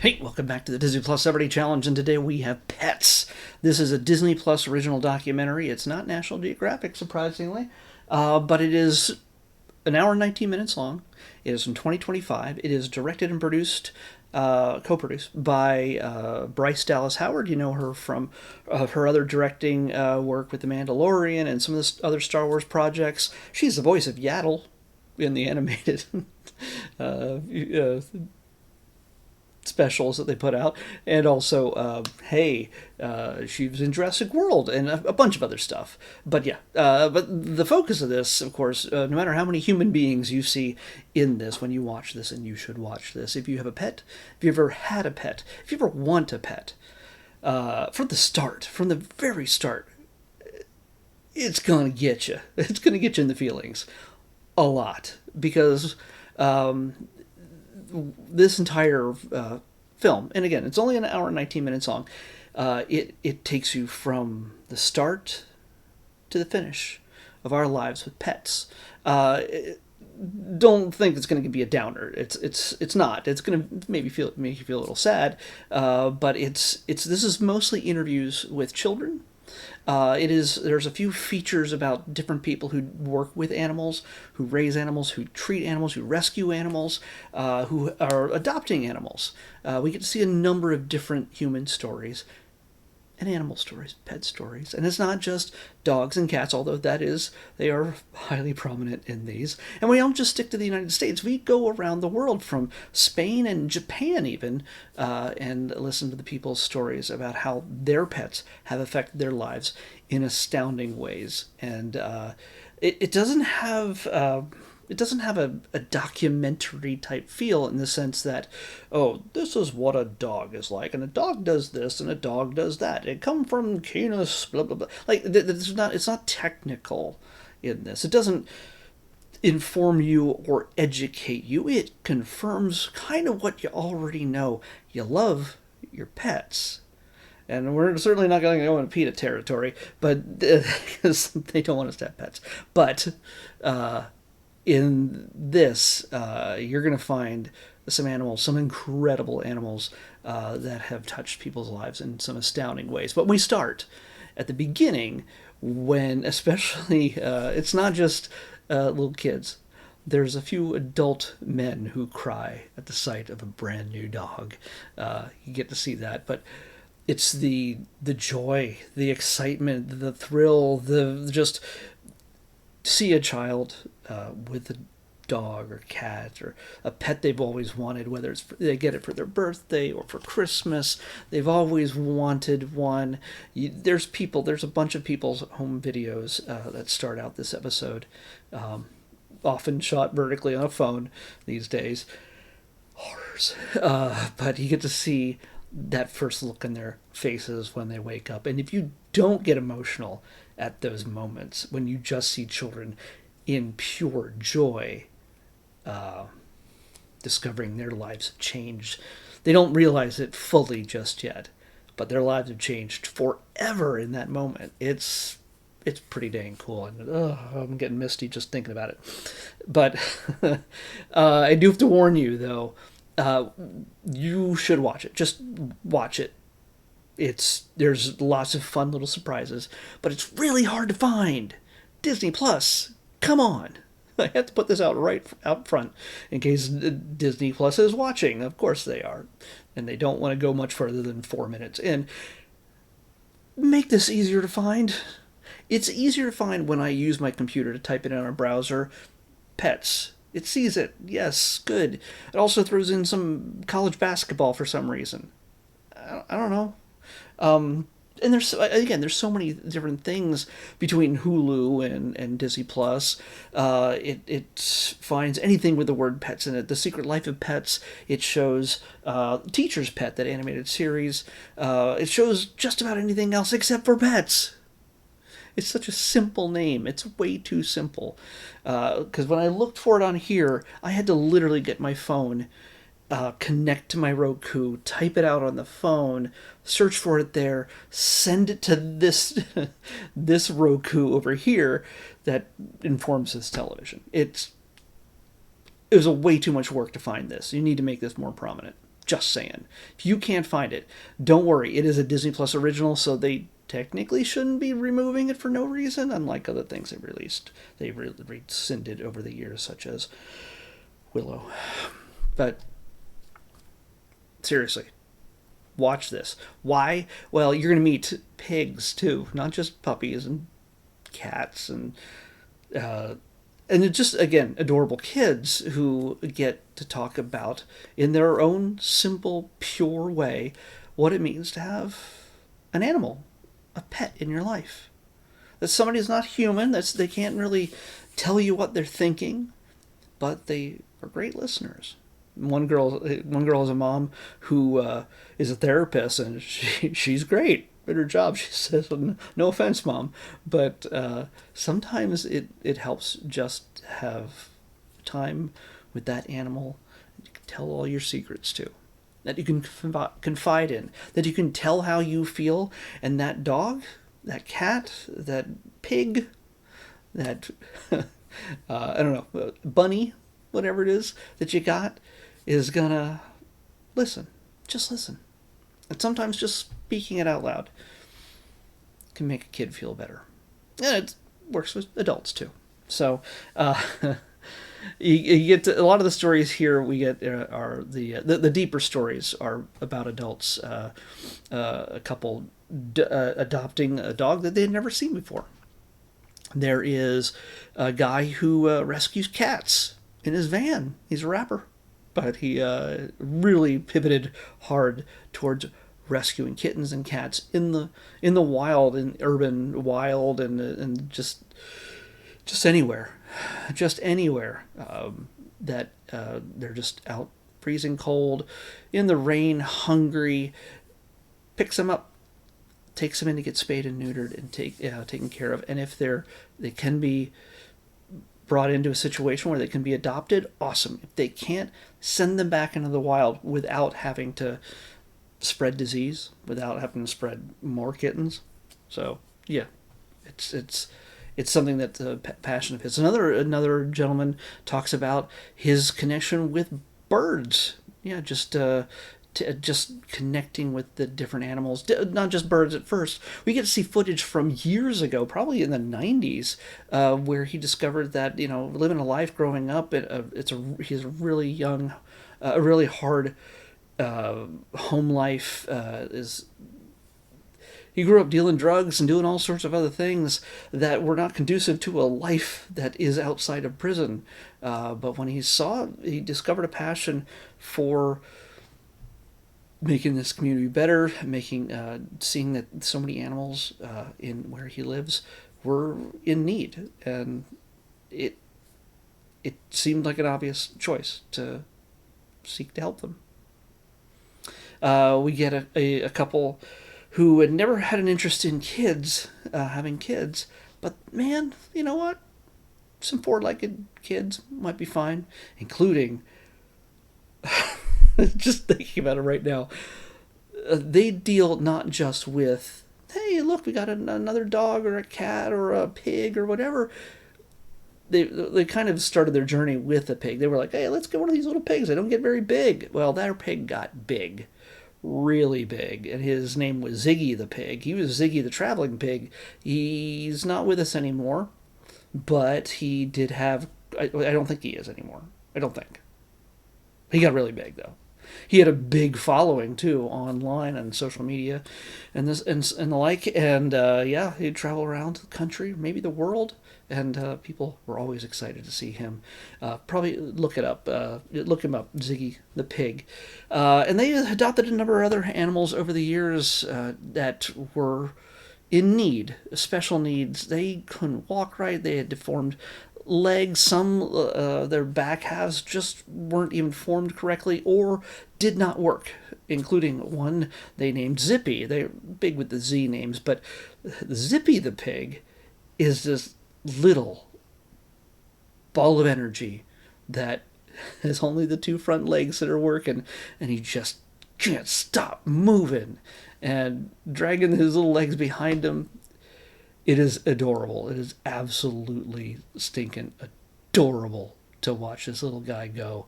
Hey, welcome back to the Disney Plus Celebrity Challenge, and today we have Pets. This is a Disney Plus original documentary. It's not National Geographic, surprisingly, but it is an hour and 19 minutes long. It is from 2025. It is directed and produced, co-produced by Bryce Dallas Howard. You know her from her other directing work with The Mandalorian and some of the other Star Wars projects. She's the voice of Yaddle in the animated specials that they put out, and also she was in Jurassic World and a bunch of other stuff. But yeah, but the focus of this, of course, no matter how many human beings you see in this when you watch this, and you should watch this if you have a pet, if you ever had a pet, if you ever want a pet, from the very start, it's gonna get you. It's gonna get you in the feelings a lot, because this entire film, and again, it's only an hour and 19 minutes long. It takes you from the start to the finish of our lives with pets. Don't think it's going to be a downer. It's not. It's going to make you feel a little sad. But this is mostly interviews with children. There's a few features about different people who work with animals, who raise animals, who treat animals, who rescue animals, who are adopting animals. We get to see a number of different human stories and animal stories, pet stories. And it's not just dogs and cats, although they are highly prominent in these. And we don't just stick to the United States. We go around the world, from Spain and Japan even, and listen to the people's stories about how their pets have affected their lives in astounding ways. And it doesn't have a documentary type feel, in the sense that, oh, this is what a dog is like, and a dog does this and a dog does that. It come from Canis, blah blah blah. Like, it's not technical in this. It doesn't inform you or educate you. It confirms kind of what you already know. You love your pets. And we're certainly not going to go into PETA territory, but because they don't want us to have pets. But in this, you're going to find some incredible animals that have touched people's lives in some astounding ways. But we start at the beginning, when especially it's not just little kids. There's a few adult men who cry at the sight of a brand new dog. You get to see that, but it's the joy, the excitement, the thrill, the just see a child with a dog or cat or a pet they've always wanted, whether they get it for their birthday or for Christmas. They've always wanted one. There's a bunch of people's home videos that start out this episode, often shot vertically on a phone these days. Horrors. But you get to see that first look in their faces when they wake up. And if you don't get emotional at those moments, when you just see children in pure joy, discovering their lives have changed, they don't realize it fully just yet, but their lives have changed forever in that moment. It's pretty dang cool, and I'm getting misty just thinking about it. But I do have to warn you, though, you should watch it. Just watch it. There's lots of fun little surprises, but it's really hard to find. Disney Plus, come on. I have to put this out front in case Disney Plus is watching. Of course they are, and they don't want to go much further than 4 minutes. And make this easier to find. It's easier to find when I use my computer to type it in our browser. Pets. It sees it. Yes, good. It also throws in some college basketball for some reason. I don't know. And there's so many different things between Hulu and Disney Plus. It finds anything with the word pets in it. The Secret Life of Pets. It shows Teacher's Pet, that animated series. It shows just about anything else except for pets. It's such a simple name. It's way too simple. Because when I looked for it on here, I had to literally get my phone, connect to my Roku, type it out on the phone, search for it there, send it to this Roku over here that informs this television. It was a way too much work to find this. You need to make this more prominent. Just saying. If you can't find it, don't worry. It is a Disney Plus original, so they technically shouldn't be removing it for no reason, unlike other things they released. They rescinded over the years, such as Willow. But seriously, watch this. Why? Well, you're going to meet pigs too, not just puppies and cats and it's just, again, adorable kids who get to talk about in their own simple, pure way what it means to have an animal, a pet in your life. That somebody's not human, they can't really tell you what they're thinking, but they are great listeners. One girl has a mom who is a therapist, and she's great at her job. She says, "No offense, mom, but sometimes it helps just have time with that animal that you can tell all your secrets to, that you can confide in, that you can tell how you feel, and that dog, that cat, that pig, that I don't know, bunny, whatever it is that you got, is gonna listen. Just listen. And sometimes just speaking it out loud can make a kid feel better. And it works with adults too. So you get to, a lot of the stories here we get are the deeper stories are about adults. A couple adopting a dog that they had never seen before. There is a guy who rescues cats in his van. He's a rapper, but he really pivoted hard towards rescuing kittens and cats in the wild, in urban wild, and just anywhere, that they're just out freezing cold, in the rain, hungry. Picks them up, takes them in to get spayed and neutered and taken care of. And if they can be brought into a situation where they can be adopted, awesome. If they can't, send them back into the wild without having to spread disease, without having to spread more kittens. So yeah, it's something that's a passion of his. Another gentleman talks about his connection with birds. Yeah, just connecting with the different animals, not just birds at first. We get to see footage from years ago, probably in the 90s, where he discovered that, living a life growing up, he's a really young, a really hard home life. He grew up dealing drugs and doing all sorts of other things that were not conducive to a life that is outside of prison. But when he discovered a passion for making this community better, seeing that so many animals in where he lives were in need, and it seemed like an obvious choice to seek to help them. We get a couple who had never had an interest in having kids, but man, you know what? Some four-legged kids might be fine, including just thinking about it right now, they deal not just with, hey, look, we got another dog or a cat or a pig or whatever. They kind of started their journey with a pig. They were like, hey, let's get one of these little pigs. They don't get very big. Well, their pig got big, really big, and his name was Ziggy the pig. He was Ziggy the traveling pig. He's not with us anymore, but he did have, I don't think he is anymore. I don't think. He got really big, though. He had a big following too, online and social media, and the like. And he'd travel around the country, maybe the world, and people were always excited to see him. Probably look him up, Ziggy the pig. And they adopted a number of other animals over the years that were in need, special needs. They couldn't walk right. They had deformed legs. Some their back halves just weren't even formed correctly or did not work, including one they named Zippy. They're big with the Z names, but Zippy the pig is this little ball of energy that has only the two front legs that are working, and he just can't stop moving and dragging his little legs behind him. It is adorable. It is absolutely stinking adorable to watch this little guy go.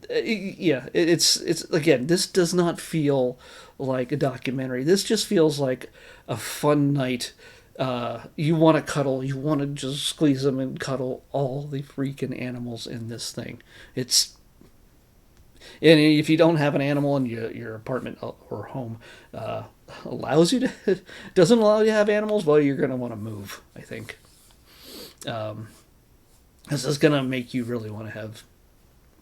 Yeah, it's again. This does not feel like a documentary. This just feels like a fun night. You want to cuddle. You want to just squeeze them and cuddle all the freaking animals in this thing. It's And if you don't have an animal in your apartment or home, allows you to doesn't allow you to have animals, well, you're going to want to move. I think this is going to make you really want to have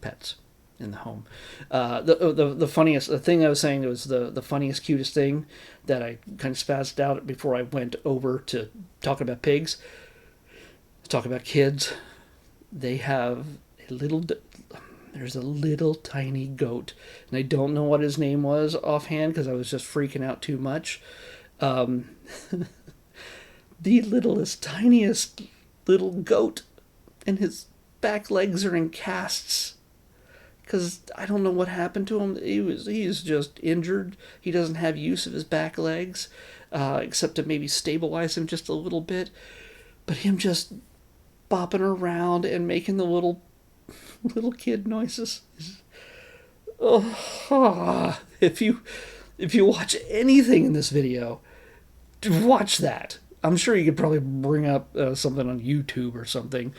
pets in the home. The funniest the thing I was saying was the funniest, cutest thing that I kind of spazzed out before I went over to talk about pigs, talk about kids. They have a little. There's a little tiny goat, and I don't know what his name was offhand because I was just freaking out too much. Um, the littlest, tiniest little goat, and his back legs are in casts because I don't know what happened to him. He's just injured. He doesn't have use of his back legs, except to maybe stabilize him just a little bit. But him just bopping around and making the little kid noises. Oh, if you watch anything in this video, watch that. I'm sure you could probably bring up something on YouTube or something,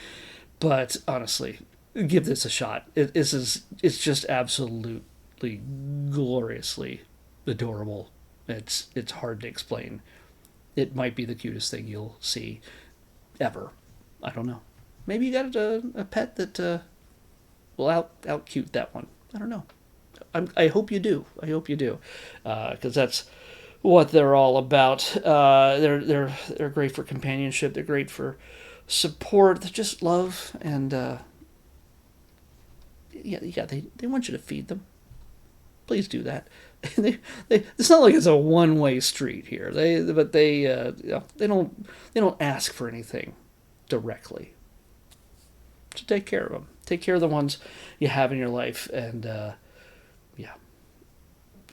but honestly, give this a shot. It's just absolutely gloriously adorable. It's hard to explain. It might be the cutest thing you'll see ever. I don't know. Maybe you got a pet that will out cute that one. I don't know. I hope you do. I hope you do, because that's what they're all about. They're great for companionship. They're great for support. They're just love and they want you to feed them. Please do that. It's not like it's a one-way street here. They don't ask for anything directly. So take care of them. Take care of the ones you have in your life, and yeah,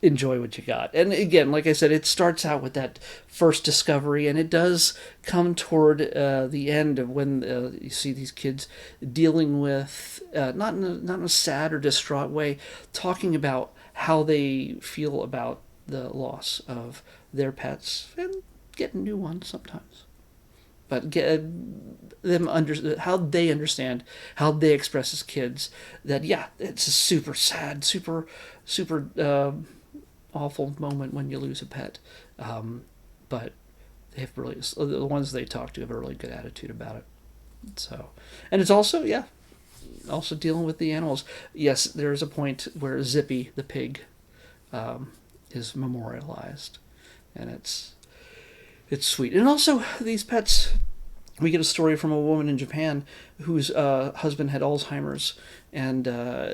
enjoy what you got. And again, like I said, it starts out with that first discovery, and it does come toward the end of when you see these kids dealing with not in a sad or distraught way, talking about how they feel about the loss of their pets and getting new ones sometimes. But get them how they understand, how they express as kids that yeah, it's a super sad, super awful moment when you lose a pet, but they have really the ones they talk to have a really good attitude about it. So, and it's also also dealing with the animals. Yes, there is a point where Zippy the pig is memorialized, and it's sweet. And also these pets, we get a story from a woman in Japan whose husband had Alzheimer's, and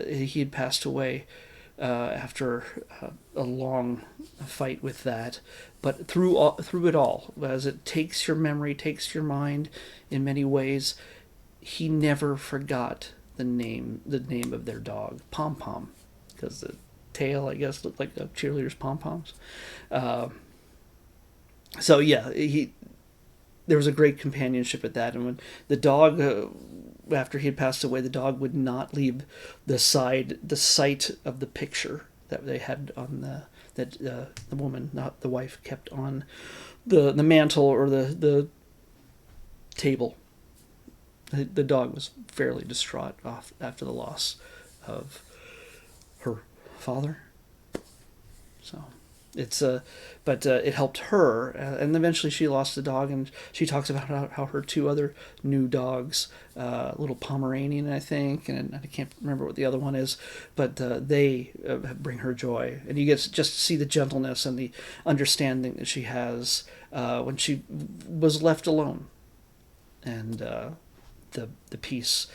he had passed away after a long fight with that. But through it all, as it takes your memory, takes your mind in many ways, he never forgot the name of their dog, Pom Pom, because the tail, I guess, looked like a cheerleader's pom poms. So yeah, there was a great companionship at that. And when the dog, after he had passed away, the dog would not leave the sight of the picture that they had on the woman, not the wife, kept on the mantle or the table. The dog was fairly distraught after the loss of her father. So but it helped her, and eventually she lost the dog, and she talks about how her two other new dogs, little Pomeranian, I think, and I can't remember what the other one is, but they bring her joy, and you get just to see the gentleness and the understanding that she has when she was left alone, and the peace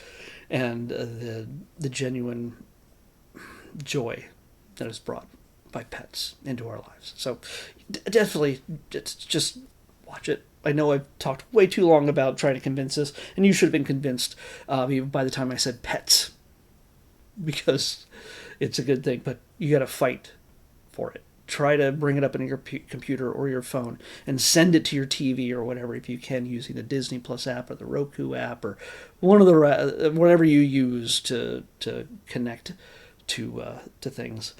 and the genuine joy that is brought by pets into our lives. So definitely just watch it. I know I've talked way too long about trying to convince this, and you should have been convinced even by the time I said pets, because it's a good thing, but you got to fight for it. Try to bring it up in your computer or your phone and send it to your TV or whatever if you can, using the Disney Plus app or the Roku app or one of the whatever you use to connect to things.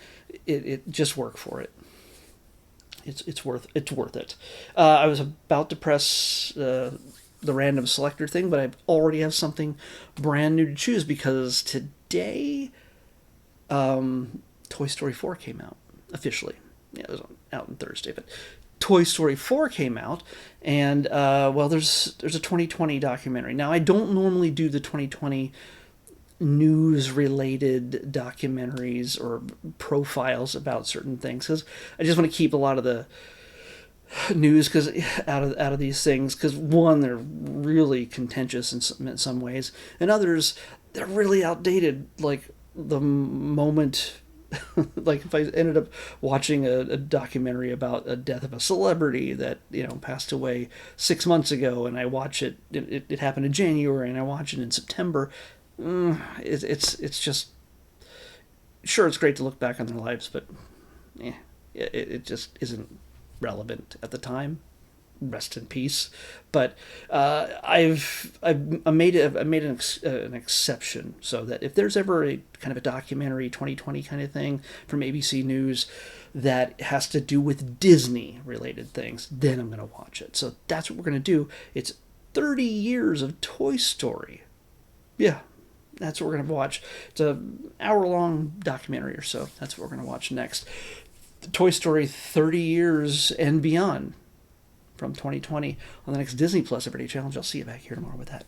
It just work for it. It's worth it. I was about to press the random selector thing, but I already have something brand new to choose because today, Toy Story 4 came out officially. Yeah, it was out on Thursday, but Toy Story 4 came out, and well, there's a 2020 documentary. Now, I don't normally do the 2020 news-related documentaries or profiles about certain things because I just want to keep a lot of the news because out of these things, because one, they're really contentious in some ways, and others, they're really outdated. Like the moment, like if I ended up watching a documentary about a death of a celebrity that passed away 6 months ago, and I watch it happened in January, and I watch it in September. It's just, sure, it's great to look back on their lives, but it just isn't relevant at the time. Rest in peace. But I've made an exception so that if there's ever a kind of a documentary 2020 kind of thing from ABC News that has to do with Disney related things, then I'm going to watch it. So that's what we're going to do. It's 30 years of Toy Story. Yeah, that's what we're going to watch. It's an hour-long documentary or so. That's what we're going to watch next. Toy Story 30 Years and Beyond from 2020 on the next Disney Plus Everyday Challenge. I'll see you back here tomorrow with that.